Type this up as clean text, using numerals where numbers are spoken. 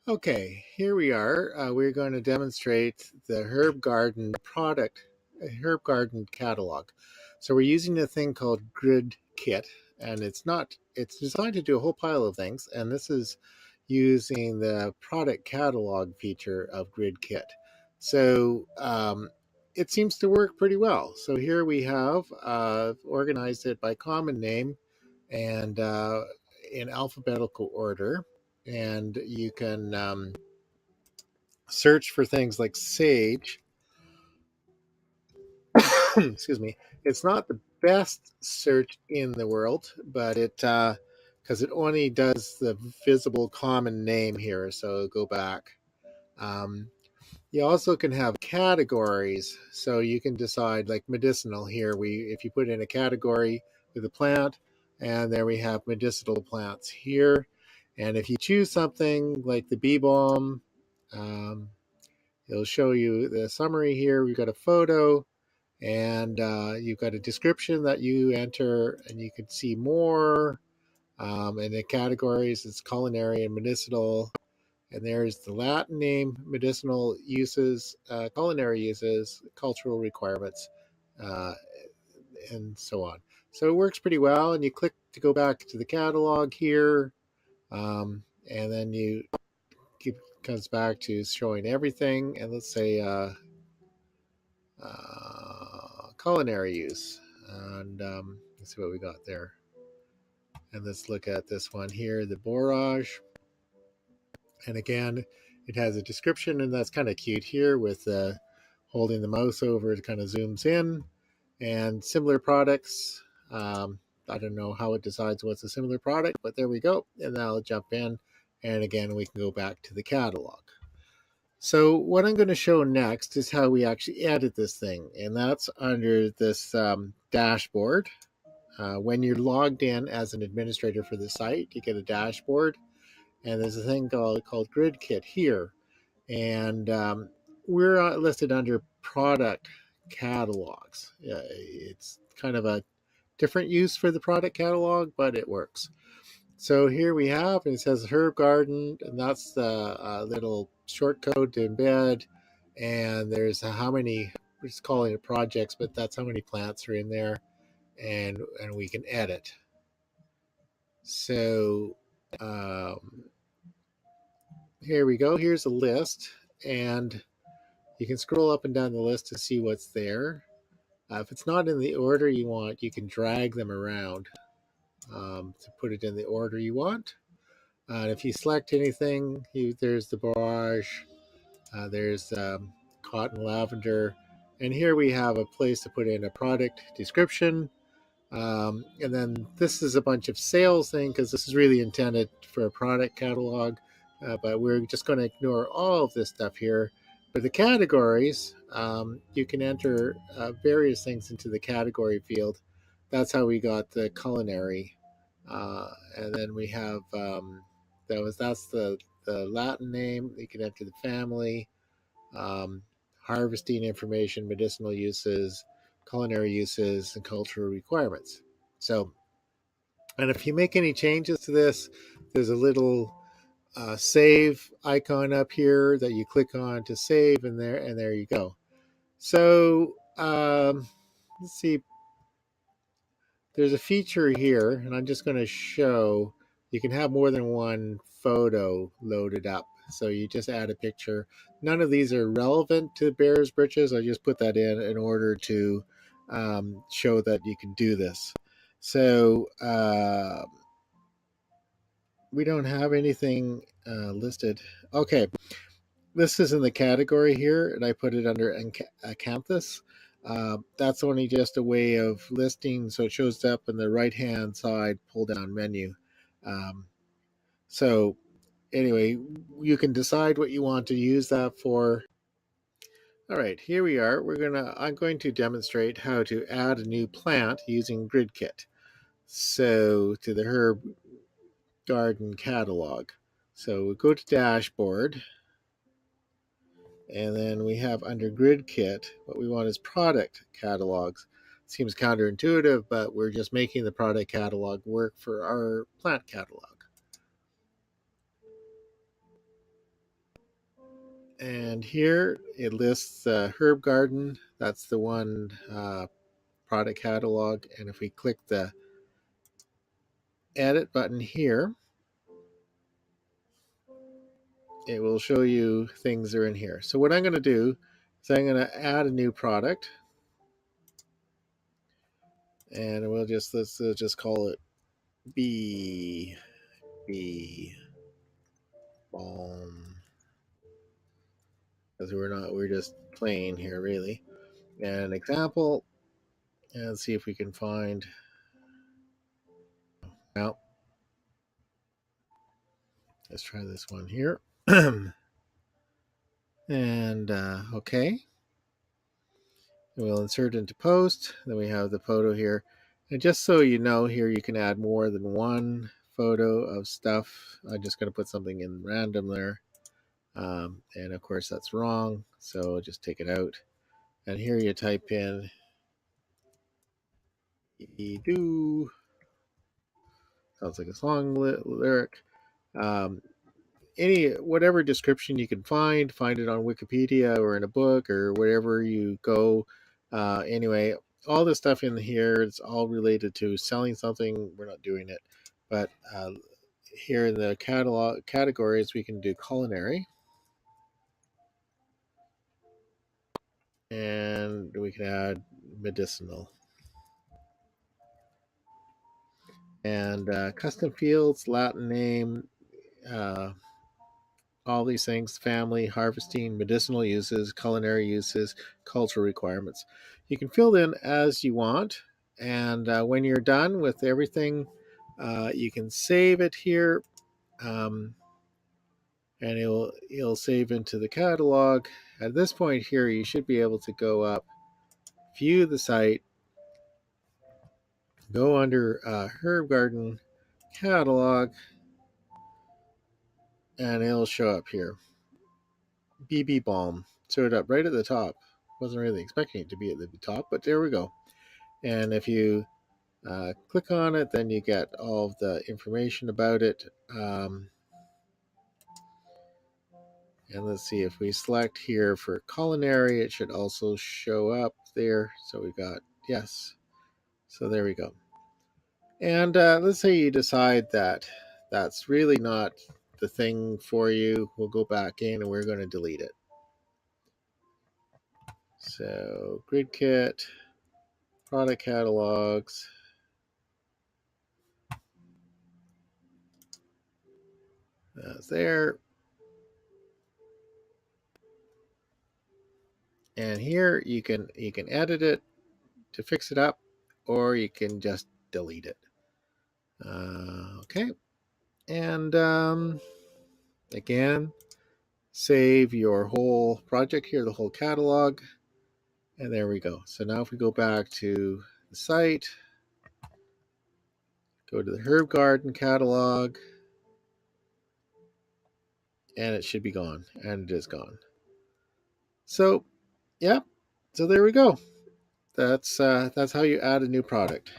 Okay, here we are. We're going to demonstrate the herb garden product, herb garden catalog. So we're using a thing called Grid Kit, and it's designed to do a whole pile of things. And this is using the product catalog feature of Grid Kit. So it seems to work pretty well. So here we have organized it by common name and in alphabetical order. And you can search for things like sage. Excuse me. It's not the best search in the world, but because it only does the visible common name here. So go back. Um, you also can have categories, so you can decide like medicinal here. If you put in a category with a plant, and there we have medicinal plants here. And if you choose something like the bee balm, um, it'll show you the summary here. We've got a photo, and you've got a description that you enter, and you can see more. And the categories is culinary and medicinal. And there's the Latin name, medicinal uses, culinary uses, cultural requirements, uh, and so on. So it works pretty well. And you click to go back to the catalog here, and then you keep comes back to showing everything. And let's say culinary use. And let's see what we got there. And let's look at this one here, the borage. And again, it has a description, and that's kind of cute here with holding the mouse over, it kind of zooms in. And similar products. I don't know how it decides what's a similar product, but there we go. And now I'll jump in. And again, we can go back to the catalog. So what I'm going to show next is how we actually edit this thing. And that's under this dashboard. When you're logged in as an administrator for the site, you get a dashboard. And there's a thing called Grid Kit here. And we're listed under product catalogs. It's kind of a different use for the product catalog, but it works. So here we have, and it says Herb Garden, and that's the little short code to embed. And there's how many, we're just calling it projects, but that's how many plants are in there, and we can edit. So here we go. Here's a list, and you can scroll up and down the list to see what's there. If it's not in the order you want, you can drag them around to put it in the order you want. And if you select anything, there's the barrage, there's cotton lavender, and here we have a place to put in a product description. And then this is a bunch of sales thing because this is really intended for a product catalog, but we're just going to ignore all of this stuff here. For the categories, you can enter various things into the category field. That's how we got the culinary, and then we have that's the Latin name. You can enter the family, harvesting information, medicinal uses, culinary uses, and cultural requirements. So, and if you make any changes to this, there's a little save icon up here that you click on to save, and there you go. So let's see. There's a feature here, and I'm just going to show you can have more than one photo loaded up. So you just add a picture. None of these are relevant to Bears Britches. I just put that in order to show that you can do this. So we don't have anything listed. Okay, this is in the category here, and I put it under acanthus. That's only just a way of listing, so it shows up in the right-hand side pull-down menu. Um, so anyway, you can decide what you want to use that for. All right, here we are. I'm going to demonstrate how to add a new plant using GridKit. So to the herb garden catalog. So we go to dashboard. And then we have under Grid Kit, what we want is product catalogs. Seems counterintuitive, but we're just making the product catalog work for our plant catalog. And here it lists herb garden. That's the one product catalog. And if we click the edit button here, it will show you things that are in here. So what I'm going to do is I'm going to add a new product, and let's just call it bee balm, because we're just playing here really. And an example, and see if we can find. Well, let's try this one here. And okay, we'll insert into post. Then we have the photo here, and just so you know, here you can add more than one photo of stuff. I'm just going to put something in random there, and of course that's wrong, so just take it out. And here you type in do, sounds like a song lyric. Um, whatever description you can find it on Wikipedia or in a book or wherever you go. Anyway, all this stuff in here is all related to selling something. We're not doing it, but here in the catalog categories, we can do culinary, and we can add medicinal, and custom fields, Latin name. Uh, all these things: family, harvesting, medicinal uses, culinary uses, cultural requirements. You can fill in as you want, and when you're done with everything, you can save it here, um, and it'll save into the catalog. At this point here, you should be able to go up, view the site, go under herb garden catalog, and it'll show up here. BB balm showed up right at the top. Wasn't really expecting it to be at the top, but there we go. And if you click on it, then you get all of the information about it. And let's see, if we select here for culinary, it should also show up there. So we got, yes. So there we go. And let's say you decide that that's really not the thing for you. We'll go back in and we're going to delete it. So grid kit, product catalogs. That's there. And here you can edit it to fix it up, or you can just delete it. Okay. And again, save your whole project here, the whole catalog. And there we go. So now if we go back to the site, go to the herb garden catalog, and it should be gone. And it is gone. So, yeah. So there we go. That's how you add a new product.